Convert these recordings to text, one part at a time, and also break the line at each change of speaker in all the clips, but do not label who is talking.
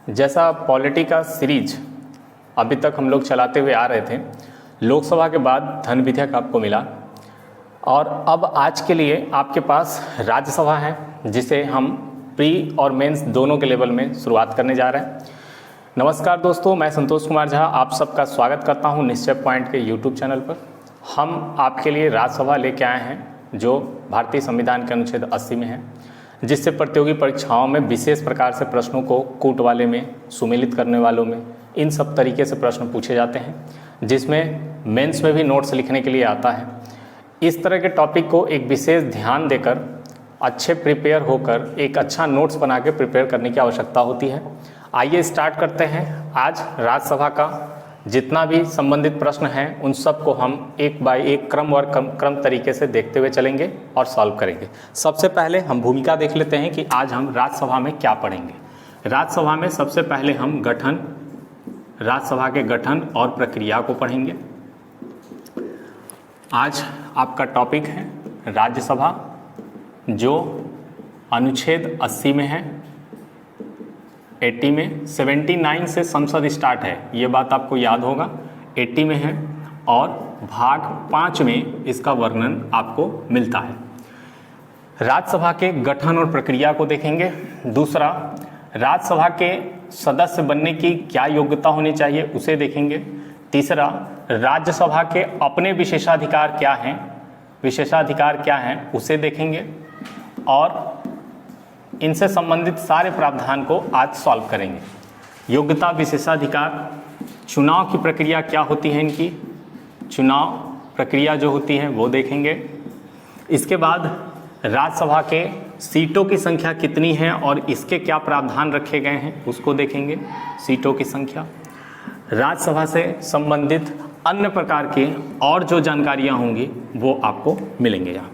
जैसा पॉलिटी का सीरीज अभी तक हम लोग चलाते हुए आ रहे थे, लोकसभा के बाद धन विधेयक आपको मिला और अब आज के लिए आपके पास राज्यसभा है, जिसे हम प्री और मेंस दोनों के लेवल में शुरुआत करने जा रहे हैं। नमस्कार दोस्तों, मैं संतोष कुमार झा आप सबका स्वागत करता हूं निश्चय पॉइंट के यूट्यूब चैनल पर। हम आपके लिए राज्यसभा लेके आए हैं जो भारतीय संविधान के अनुच्छेद 80 में है, जिससे प्रतियोगी परीक्षाओं में विशेष प्रकार से प्रश्नों को कूट वाले में, सुमेलित करने वालों में, इन सब तरीके से प्रश्न पूछे जाते हैं, जिसमें मेंस में भी नोट्स लिखने के लिए आता है। इस तरह के टॉपिक को एक विशेष ध्यान देकर अच्छे प्रिपेयर होकर एक अच्छा नोट्स बना के प्रिपेयर करने की आवश्यकता होती है। आइए स्टार्ट करते हैं। आज राज्यसभा का जितना भी संबंधित प्रश्न हैं उन सब को हम एक बाय एक क्रम तरीके से देखते हुए चलेंगे और सॉल्व करेंगे। सबसे पहले हम भूमिका देख लेते हैं कि आज हम राज्यसभा में क्या पढ़ेंगे। राज्यसभा में सबसे पहले हम राज्यसभा के गठन और प्रक्रिया को पढ़ेंगे। आज आपका टॉपिक है राज्यसभा, जो अनुच्छेद 80 में है, 80 में 79 से संसद स्टार्ट है, ये बात आपको याद होगा। 80 में है और भाग 5 में इसका वर्णन आपको मिलता है। राज्यसभा के गठन और प्रक्रिया को देखेंगे। दूसरा, राज्यसभा के सदस्य बनने की क्या योग्यता होनी चाहिए उसे देखेंगे। तीसरा, राज्यसभा के अपने विशेषाधिकार क्या हैं उसे देखेंगे और इनसे संबंधित सारे प्रावधान को आज सॉल्व करेंगे। योग्यता, विशेषाधिकार, चुनाव की प्रक्रिया क्या होती है, इनकी चुनाव प्रक्रिया जो होती है वो देखेंगे। इसके बाद राज्यसभा के सीटों की संख्या कितनी है और इसके क्या प्रावधान रखे गए हैं उसको देखेंगे, सीटों की संख्या। राज्यसभा से संबंधित अन्य प्रकार की और जो जानकारियाँ होंगी वो आपको मिलेंगे यहाँ।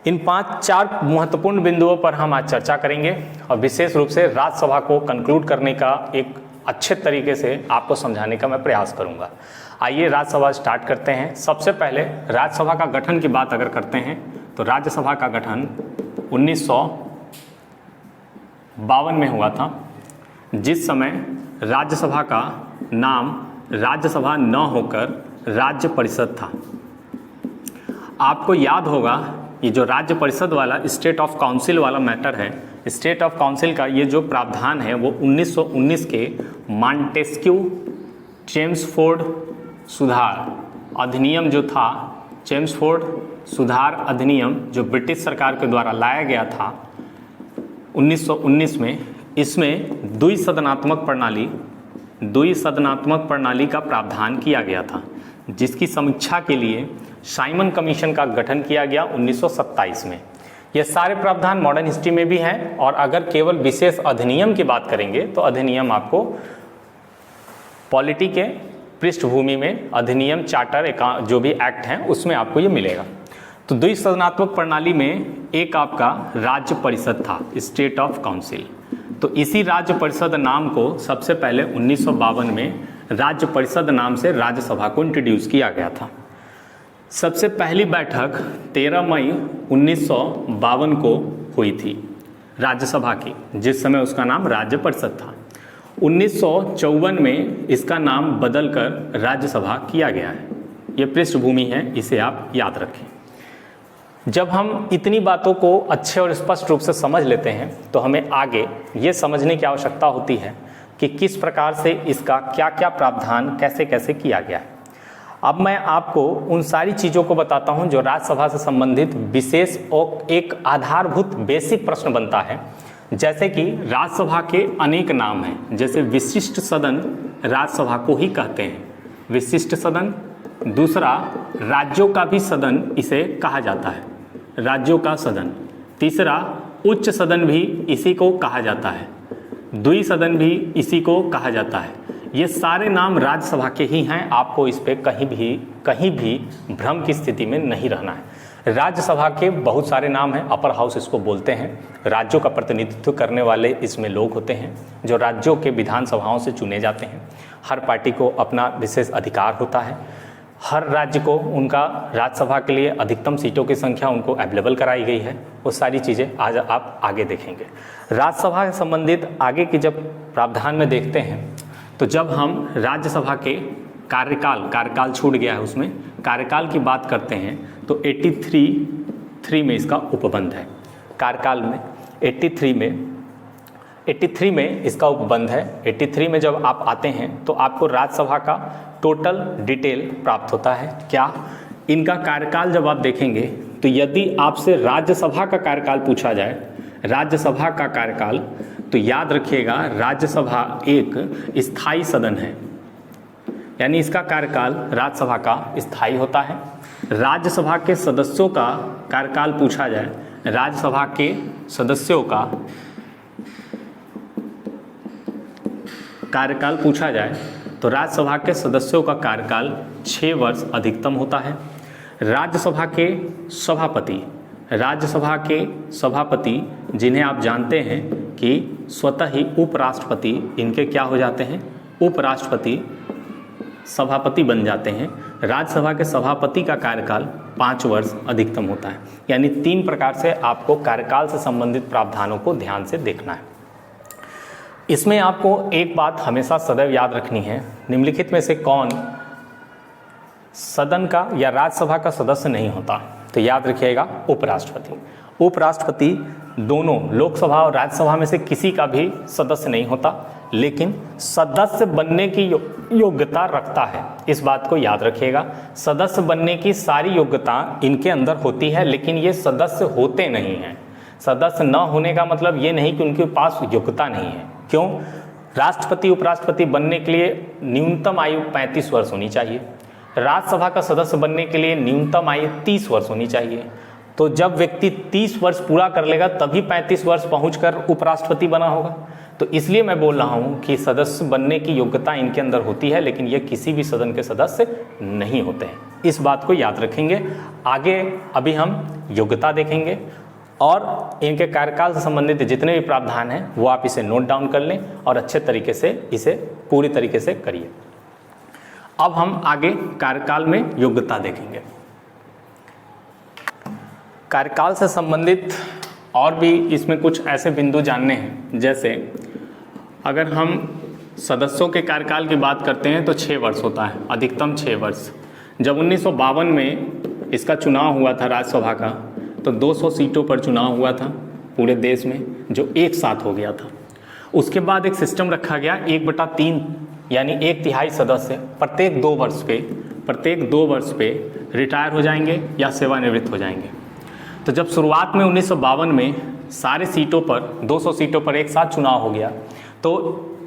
इन 5-4 महत्वपूर्ण बिंदुओं पर हम आज चर्चा करेंगे और विशेष रूप से राज्यसभा को कंक्लूड करने का एक अच्छे तरीके से आपको समझाने का मैं प्रयास करूंगा। आइए राज्यसभा स्टार्ट करते हैं। सबसे पहले राज्यसभा का गठन की बात अगर करते हैं तो राज्यसभा का गठन 1952 में हुआ था, जिस समय राज्यसभा का नाम राज्यसभा न होकर राज्य परिषद था। आपको याद होगा ये जो राज्य परिषद वाला स्टेट ऑफ काउंसिल वाला मैटर है, स्टेट ऑफ काउंसिल का ये जो प्रावधान है वो 1919 के मॉन्टेस्क्यू चेम्सफोर्ड सुधार अधिनियम जो था, चेम्सफोर्ड सुधार अधिनियम जो ब्रिटिश सरकार के द्वारा लाया गया था 1919 में, इसमें द्विसदनात्मक प्रणाली का प्रावधान किया गया था, जिसकी समीक्षा के लिए साइमन कमीशन का गठन किया गया 1927 में। ये सारे प्रावधान मॉडर्न हिस्ट्री में भी हैं और अगर केवल विशेष अधिनियम की बात करेंगे तो अधिनियम आपको पॉलिटी के पृष्ठभूमि में अधिनियम, चार्टर, जो भी एक्ट हैं उसमें आपको ये मिलेगा। तो द्विसदनात्मक प्रणाली में एक आपका राज्य परिषद था, स्टेट ऑफ काउंसिल। तो इसी राज्य परिषद नाम को सबसे पहले 1952 में राज्य परिषद नाम से राज्यसभा को इंट्रोड्यूस किया गया था। सबसे पहली बैठक 13 मई 1952 को हुई थी राज्यसभा की, जिस समय उसका नाम राज्य परिषद था। 1954 में इसका नाम बदलकर राज्यसभा किया गया है। ये पृष्ठभूमि है, इसे आप याद रखें। जब हम इतनी बातों को अच्छे और स्पष्ट रूप से समझ लेते हैं तो हमें आगे ये समझने की आवश्यकता होती है कि किस प्रकार से इसका क्या क्या प्रावधान कैसे कैसे किया गया है। अब मैं आपको उन सारी चीज़ों को बताता हूं जो राज्यसभा से संबंधित विशेष और एक आधारभूत बेसिक प्रश्न बनता है। जैसे कि राज्यसभा के अनेक नाम हैं, जैसे विशिष्ट सदन राज्यसभा को ही कहते हैं, विशिष्ट सदन। दूसरा, राज्यों का भी सदन इसे कहा जाता है, राज्यों का सदन। तीसरा, उच्च सदन भी इसी को कहा जाता है, द्विसदन भी इसी को कहा जाता है। ये सारे नाम राज्यसभा के ही हैं, आपको इस पे कहीं भी भ्रम की स्थिति में नहीं रहना है। राज्यसभा के बहुत सारे नाम हैं, अपर हाउस इसको बोलते हैं। राज्यों का प्रतिनिधित्व करने वाले इसमें लोग होते हैं जो राज्यों के विधानसभाओं से चुने जाते हैं। हर पार्टी को अपना विशेष अधिकार होता है। हर राज्य को उनका राज्यसभा के लिए अधिकतम सीटों की संख्या उनको अवेलेबल कराई गई है। वो सारी चीज़ें आज आप आगे देखेंगे। राज्यसभा से संबंधित आगे की जब प्रावधान में देखते हैं तो जब हम राज्यसभा के कार्यकाल छूट गया है, उसमें कार्यकाल की बात करते हैं तो 83 में इसका उपबंध है। कार्यकाल में 83 में इसका उपबंध है। 83 में जब आप आते हैं तो आपको राज्यसभा का टोटल डिटेल प्राप्त होता है। क्या इनका कार्यकाल जब आप देखेंगे तो यदि आपसे राज्यसभा का कार्यकाल पूछा जाए, राज्यसभा का कार्यकाल, तो याद रखिएगा राज्यसभा एक स्थायी सदन है, यानी इसका कार्यकाल राज्यसभा का स्थायी होता है। राज्यसभा के सदस्यों का कार्यकाल पूछा जाए, राज्यसभा के सदस्यों का कार्यकाल पूछा जाए तो राज्यसभा के सदस्यों का कार्यकाल 6 वर्ष अधिकतम होता है। राज्यसभा के सभापति जिन्हें आप जानते हैं कि स्वतः ही उपराष्ट्रपति इनके क्या हो जाते हैं, उपराष्ट्रपति सभापति बन जाते हैं। राज्यसभा के सभापति का कार्यकाल 5 वर्ष अधिकतम होता है। यानी 3 प्रकार से आपको कार्यकाल से संबंधित प्रावधानों को ध्यान से देखना है। इसमें आपको एक बात हमेशा सदैव याद रखनी है, निम्नलिखित में से कौन सदन का या राज्यसभा का सदस्य नहीं होता, तो याद रखिएगा उपराष्ट्रपति। उपराष्ट्रपति दोनों लोकसभा और राज्यसभा में से किसी का भी सदस्य नहीं होता, लेकिन सदस्य बनने की योग्यता रखता है। इस बात को याद रखिएगा, सदस्य बनने की सारी योग्यता इनके अंदर होती है, लेकिन ये सदस्य होते नहीं हैं। सदस्य न होने का मतलब ये नहीं कि उनके पास योग्यता नहीं है। क्यों? राष्ट्रपति उपराष्ट्रपति बनने के लिए न्यूनतम आयु 35 वर्ष होनी चाहिए, राज्यसभा का सदस्य बनने के लिए न्यूनतम आयु 30 वर्ष होनी चाहिए। तो जब व्यक्ति 30 वर्ष पूरा कर लेगा तभी 35 वर्ष पहुंचकर उपराष्ट्रपति बना होगा। तो इसलिए मैं बोल रहा हूं कि सदस्य बनने की योग्यता इनके अंदर होती है, लेकिन ये किसी भी सदन के सदस्य नहीं होते हैं। इस बात को याद रखेंगे। आगे अभी हम योग्यता देखेंगे और इनके कार्यकाल से संबंधित जितने भी प्रावधान हैं वो आप इसे नोट डाउन कर लें और अच्छे तरीके से इसे पूरी तरीके से करिए। अब हम आगे कार्यकाल में योग्यता देखेंगे। कार्यकाल से संबंधित और भी इसमें कुछ ऐसे बिंदु जानने हैं, जैसे अगर हम सदस्यों के कार्यकाल की बात करते हैं तो 6 वर्ष होता है, अधिकतम 6 वर्ष। जब 1952 में इसका चुनाव हुआ था राज्यसभा का, तो 200 सीटों पर चुनाव हुआ था पूरे देश में, जो एक साथ हो गया था। उसके बाद एक सिस्टम रखा गया 1/3, यानी 1/3 सदस्य प्रत्येक 2 वर्ष पे रिटायर हो जाएंगे या सेवानिवृत्त हो जाएंगे। तो जब शुरुआत में 1952 में सारे सीटों पर 200 सीटों पर एक साथ चुनाव हो गया, तो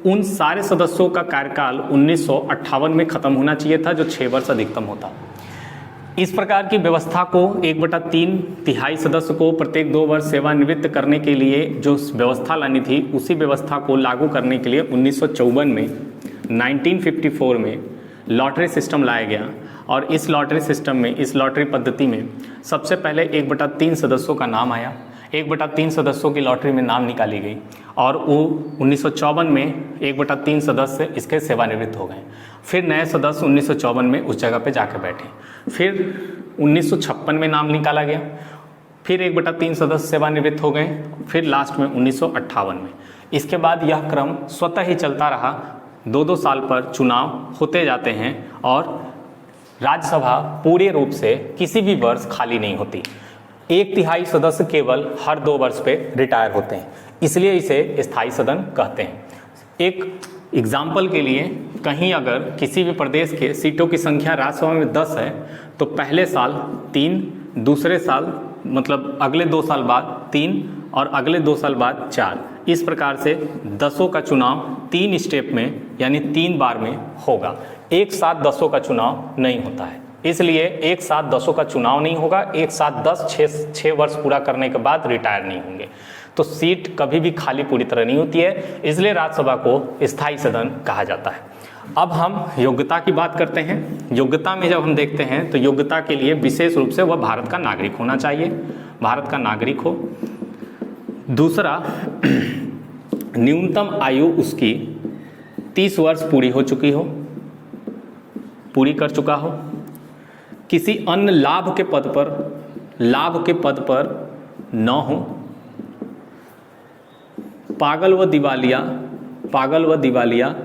उन सारे सदस्यों का कार्यकाल 1958 में ख़त्म होना चाहिए था, जो 6 वर्ष अधिकतम होता। इस प्रकार की व्यवस्था को 1/3 सदस्य को प्रत्येक 2 वर्ष सेवानिवृत्त करने के लिए जो व्यवस्था लानी थी, उसी व्यवस्था को लागू करने के लिए 1954 में 1954 में लॉटरी सिस्टम लाया गया। और इस लॉटरी सिस्टम में, इस लॉटरी पद्धति में सबसे पहले 1/3 सदस्यों का नाम आया। 1/3 सदस्यों की लॉटरी में नाम निकाली गई और वो 1954 में 1/3 सदस्य इसके सेवानिवृत्त हो गए। फिर नए सदस्य 1954 में उस जगह पे जाकर बैठे। फिर 1956 में नाम निकाला गया, फिर 1/3 सदस्य सेवानिवृत्त हो गए। फिर लास्ट में 1958 में। इसके बाद यह क्रम स्वतः ही चलता रहा। 2-2 साल पर चुनाव होते जाते हैं और राज्यसभा पूरे रूप से किसी भी वर्ष खाली नहीं होती। 1/3 सदस्य केवल हर 2 वर्ष पे रिटायर होते हैं, इसलिए इसे स्थायी सदन कहते हैं। एक एग्जाम्पल के लिए, कहीं अगर किसी भी प्रदेश के सीटों की संख्या राज्यसभा में 10 है तो पहले साल 3, दूसरे साल मतलब अगले 2 साल बाद 3 और अगले 2 साल बाद 4। इस प्रकार से 10 का चुनाव 3 स्टेप में यानी 3 बार में होगा। एक साथ 10 का चुनाव नहीं होता है, इसलिए एक साथ 10 का चुनाव नहीं होगा। एक साथ 6 वर्ष पूरा करने के बाद रिटायर नहीं होंगे। तो सीट कभी भी खाली पूरी तरह नहीं होती है, इसलिए राज्यसभा को स्थायी सदन कहा जाता है। अब हम योग्यता की बात करते हैं। योग्यता में जब हम देखते हैं तो योग्यता के लिए विशेष रूप से वह भारत का नागरिक होना चाहिए, भारत का नागरिक हो। दूसरा, न्यूनतम आयु उसकी 30 वर्ष पूरी कर चुका हो। किसी अन्य लाभ के पद पर न हो, पागल व दिवालिया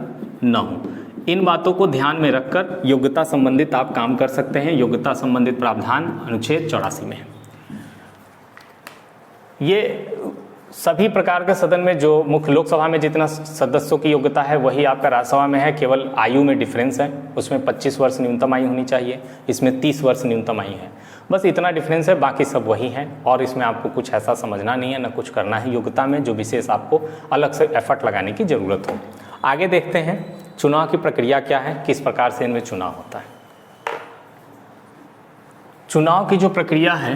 न हो। इन बातों को ध्यान में रखकर योग्यता संबंधित आप काम कर सकते हैं। योग्यता संबंधित प्रावधान अनुच्छेद 84 में है। ये सभी प्रकार के सदन में जो मुख्य लोकसभा में जितना सदस्यों की योग्यता है वही आपका राज्यसभा में है, केवल आयु में डिफरेंस है। उसमें 25 वर्ष न्यूनतम आयु होनी चाहिए, इसमें 30 वर्ष न्यूनतम आयु है। बस इतना डिफरेंस है, बाकी सब वही है और इसमें आपको कुछ ऐसा समझना नहीं है, ना कुछ करना है योग्यता में जो विशेष आपको अलग से एफर्ट लगाने की ज़रूरत हो। आगे देखते हैं चुनाव की प्रक्रिया क्या है, किस प्रकार से इनमें चुनाव होता है। चुनाव की जो प्रक्रिया है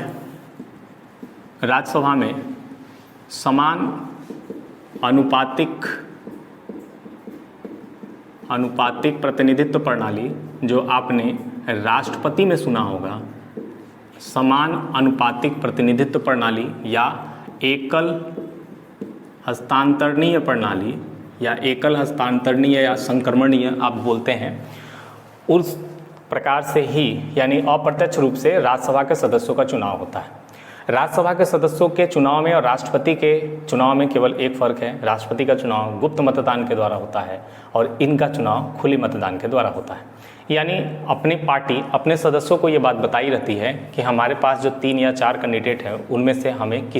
राज्यसभा में समान अनुपातिक प्रतिनिधित्व प्रणाली, जो आपने राष्ट्रपति में सुना होगा, समान अनुपातिक प्रतिनिधित्व प्रणाली या एकल हस्तांतरणीय प्रणाली या एकल हस्तांतरणीय या संक्रमणीय आप बोलते हैं, उस प्रकार से ही यानी अप्रत्यक्ष रूप से राज्यसभा के सदस्यों का चुनाव होता है। राज्यसभा के सदस्यों के चुनाव में और राष्ट्रपति के चुनाव में केवल एक फ़र्क है, राष्ट्रपति का चुनाव गुप्त मतदान के द्वारा होता है और इनका चुनाव खुली मतदान के द्वारा होता है। यानी अपनी पार्टी अपने सदस्यों को ये बात बताई रहती है कि हमारे पास जो 3 या 4 कैंडिडेट हैं उनमें से हमें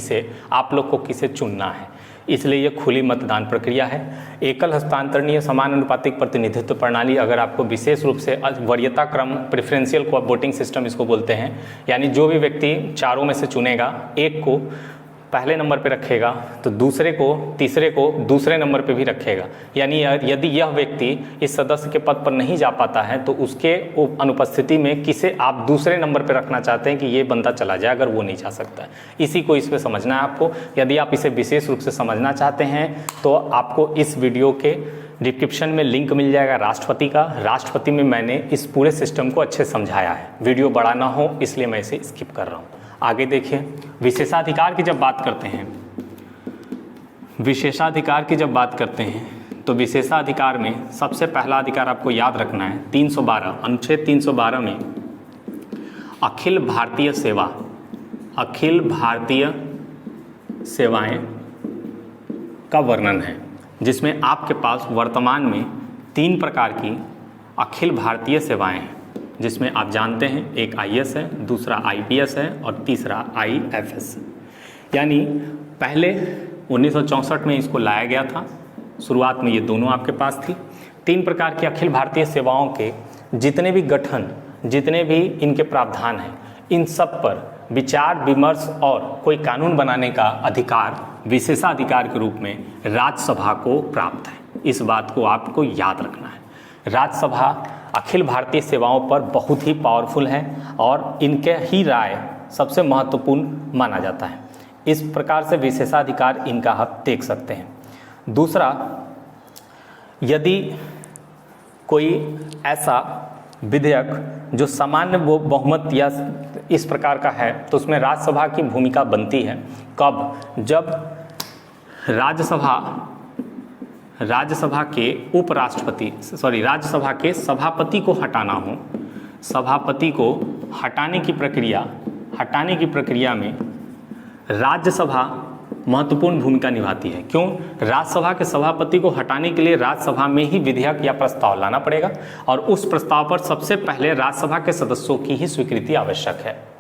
आप लोग को किसे चुनना है, इसलिए ये खुली मतदान प्रक्रिया है। एकल हस्तांतरणीय समान अनुपातिक प्रतिनिधित्व प्रणाली, अगर आपको विशेष रूप से वरीयता क्रम प्रेफरेंशियल को वोटिंग सिस्टम इसको बोलते हैं, यानी जो भी व्यक्ति चारों में से चुनेगा, एक को पहले नंबर पे रखेगा तो दूसरे को तीसरे को दूसरे नंबर पे भी रखेगा। यानी यदि यह व्यक्ति इस सदस्य के पद पर नहीं जा पाता है तो उसके अनुपस्थिति में किसे आप दूसरे नंबर पे रखना चाहते हैं कि ये बंदा चला जाए अगर वो नहीं जा सकता है। इसी को इस पे समझना है आपको। यदि आप इसे विशेष रूप से समझना चाहते हैं तो आपको इस वीडियो के डिस्क्रिप्शन में लिंक मिल जाएगा राष्ट्रपति का। राष्ट्रपति में मैंने इस पूरे सिस्टम को अच्छे समझाया है, वीडियो बड़ा ना हो इसलिए मैं इसे स्किप कर रहा हूँ। आगे देखिए, विशेषाधिकार की जब बात करते हैं तो विशेषाधिकार में सबसे पहला अधिकार आपको याद रखना है 312 अनुच्छेद 312 में अखिल भारतीय सेवाएं का वर्णन है, जिसमें आपके पास वर्तमान में 3 प्रकार की अखिल भारतीय सेवाएं हैं, जिसमें आप जानते हैं एक आईएएस है, दूसरा आईपीएस है और तीसरा आईएफएस। यानी पहले 1964 में इसको लाया गया था, शुरुआत में ये दोनों आपके पास थी। 3 प्रकार की अखिल भारतीय सेवाओं के जितने भी गठन, जितने भी इनके प्रावधान हैं, इन सब पर विचार विमर्श और कोई कानून बनाने का अधिकार विशेषाधिकार के रूप में राज्यसभा को प्राप्त है। इस बात को आपको याद रखना है। राज्यसभा अखिल भारतीय सेवाओं पर बहुत ही पावरफुल है और इनके ही राय सबसे महत्वपूर्ण माना जाता है। इस प्रकार से विशेषाधिकार इनका आप देख सकते हैं। दूसरा, यदि कोई ऐसा विधेयक जो सामान्य बहुमत या इस प्रकार का है तो उसमें राज्यसभा की भूमिका बनती है। कब? जब राज्यसभा के सभापति को हटाना हो। सभापति को हटाने की प्रक्रिया में राज्यसभा महत्वपूर्ण भूमिका निभाती है। क्यों? राज्यसभा के सभापति को हटाने के लिए राज्यसभा में ही विधेयक या प्रस्ताव लाना पड़ेगा और उस प्रस्ताव पर सबसे पहले राज्यसभा के सदस्यों की ही स्वीकृति आवश्यक है।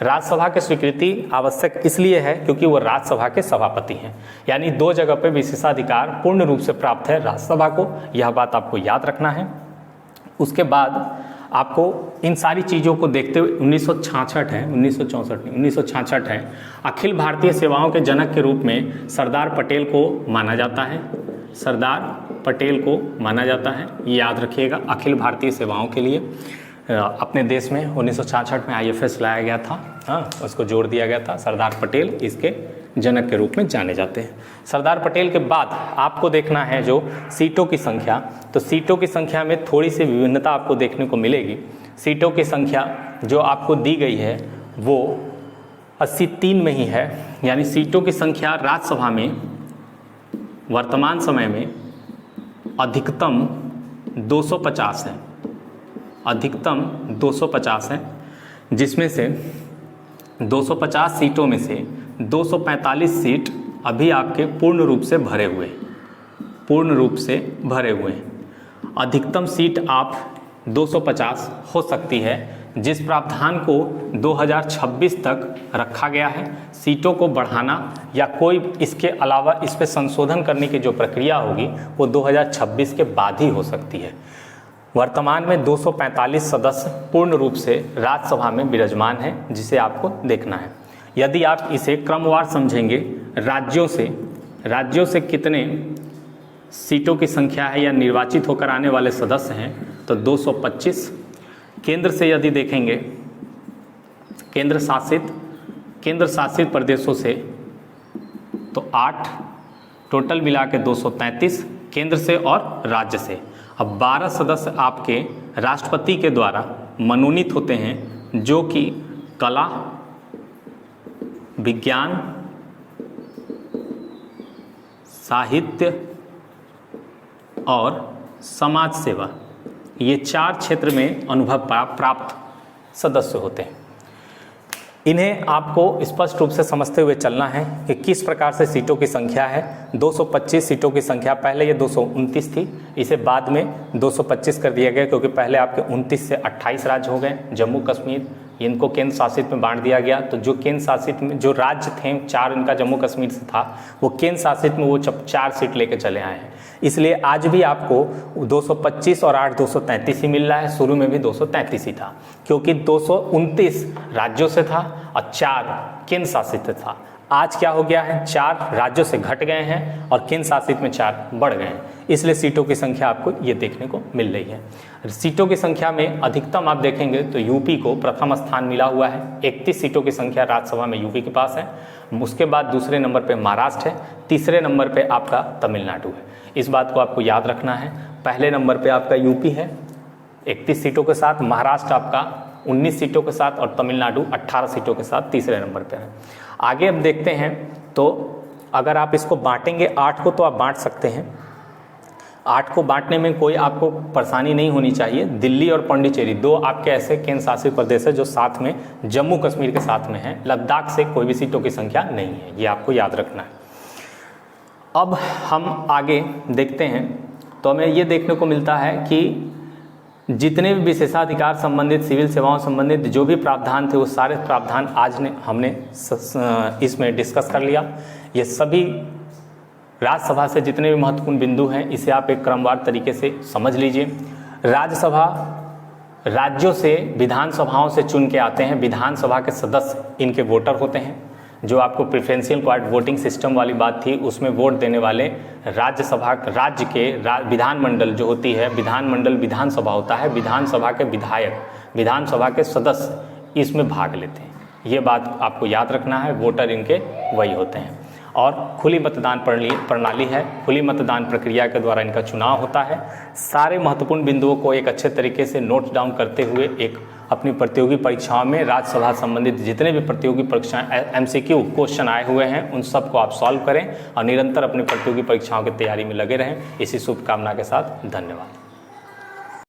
राज्यसभा की स्वीकृति आवश्यक इसलिए है क्योंकि वो राज्यसभा के सभापति हैं। यानी 2 जगह पे विशेषाधिकार पूर्ण रूप से प्राप्त है राज्यसभा को, यह बात आपको याद रखना है। उसके बाद आपको इन सारी चीज़ों को देखते हुए 1966 है, अखिल भारतीय सेवाओं के जनक के रूप में सरदार पटेल को माना जाता है। ये याद रखिएगा। अखिल भारतीय सेवाओं के लिए अपने देश में 1966 में आईएफएस लाया गया था, उसको जोड़ दिया गया था। सरदार पटेल इसके जनक के रूप में जाने जाते हैं। सरदार पटेल के बाद आपको देखना है जो सीटों की संख्या, तो सीटों की संख्या में थोड़ी सी विभिन्नता आपको देखने को मिलेगी। सीटों की संख्या जो आपको दी गई है वो 83 में ही है। यानी सीटों की संख्या राज्यसभा में वर्तमान समय में अधिकतम 250 है। जिसमें से 250 सीटों में से 245 सीट अभी आपके पूर्ण रूप से भरे हुए हैं। अधिकतम सीट आप 250 हो सकती है, जिस प्रावधान को 2026 तक रखा गया है। सीटों को बढ़ाना या कोई इसके अलावा इस पर संशोधन करने की जो प्रक्रिया होगी वो 2026 के बाद ही हो सकती है। वर्तमान में 245 सदस्य पूर्ण रूप से राज्यसभा में विराजमान हैं, जिसे आपको देखना है। यदि आप इसे क्रमवार समझेंगे, राज्यों से कितने सीटों की संख्या है या निर्वाचित होकर आने वाले सदस्य हैं, तो 225। केंद्र से यदि देखेंगे, केंद्र शासित प्रदेशों से तो 8, टोटल मिला के 233 केंद्र से और राज्य से। अब 12 सदस्य आपके राष्ट्रपति के द्वारा मनोनीत होते हैं, जो कि कला, विज्ञान, साहित्य और समाज सेवा, ये 4 क्षेत्र में अनुभव प्राप्त सदस्य होते हैं। इन्हें आपको स्पष्ट रूप से समझते हुए चलना है कि किस प्रकार से सीटों की संख्या है। 225 सीटों की संख्या, पहले ये 229 थी, इसे बाद में 225 कर दिया गया, क्योंकि पहले आपके 29 से 28 राज्य हो गए। जम्मू कश्मीर, इनको केंद्र शासित में बांट दिया गया। तो जो केंद्र शासित में जो राज्य थे, 4 इनका जम्मू कश्मीर से था, वो केंद्र शासित में वो 4 सीट लेके चले आए हैं। इसलिए आज भी आपको 225 और 8 233 ही मिल रहा है। शुरू में भी 233 ही था, क्योंकि 229 राज्यों से था और 4 केंद्र शासित था। आज क्या हो गया है, 4 राज्यों से घट गए हैं और केंद्र शासित में 4 बढ़ गए हैं। इसलिए सीटों की संख्या आपको ये देखने को मिल रही है। सीटों की संख्या में अधिकतम आप देखेंगे तो यूपी को प्रथम स्थान मिला हुआ है। 31 सीटों की संख्या राज्यसभा में यूपी के पास है। उसके बाद दूसरे नंबर पे महाराष्ट्र है, तीसरे नंबर पे आपका तमिलनाडु है। इस बात को आपको याद रखना है। पहले नंबर पे आपका यूपी है 31 सीटों के साथ, महाराष्ट्र आपका 19 सीटों के साथ और तमिलनाडु 18 सीटों के साथ तीसरे नंबर पे है। आगे अब देखते हैं, तो अगर आप इसको बांटेंगे 8 को, तो आप बांट सकते हैं। 8 को बांटने में कोई आपको परेशानी नहीं होनी चाहिए। दिल्ली और पौंडीचेरी 2 आपके ऐसे केंद्र शासित प्रदेश है जो साथ में जम्मू कश्मीर के साथ में है। लद्दाख से कोई भी सीटों की संख्या नहीं है, ये आपको याद रखना है। अब हम आगे देखते हैं, तो हमें ये देखने को मिलता है कि जितने भी विशेषाधिकार संबंधित, सिविल सेवाओं संबंधित जो भी प्रावधान थे, वो सारे प्रावधान हमने इसमें डिस्कस कर लिया। ये सभी राज्यसभा से जितने भी महत्वपूर्ण बिंदु हैं, इसे आप एक क्रमवार तरीके से समझ लीजिए। राज्यसभा राज्यों से विधानसभाओं से चुन के आते हैं। विधानसभा के सदस्य इनके वोटर होते हैं। जो आपको प्रेफरेंशियल क्वार्ट वोटिंग सिस्टम वाली बात थी, उसमें वोट देने वाले राज्य के विधानमंडल जो होती है, विधानसभा होता है। विधानसभा के विधायक, विधानसभा के सदस्य इसमें भाग लेते हैं। ये बात आपको याद रखना है। वोटर इनके वही होते हैं। और खुली मतदान प्रणाली है। खुली मतदान प्रक्रिया के द्वारा इनका चुनाव होता है। सारे महत्वपूर्ण बिंदुओं को एक अच्छे तरीके से नोट डाउन करते हुए एक अपनी प्रतियोगी परीक्षाओं में राज्यसभा संबंधित जितने भी प्रतियोगी परीक्षाएं MCQ क्वेश्चन आए हुए हैं, उन सबको आप सॉल्व करें और निरंतर अपनी प्रतियोगी परीक्षाओं की तैयारी में लगे रहें। इसी शुभकामना के साथ धन्यवाद।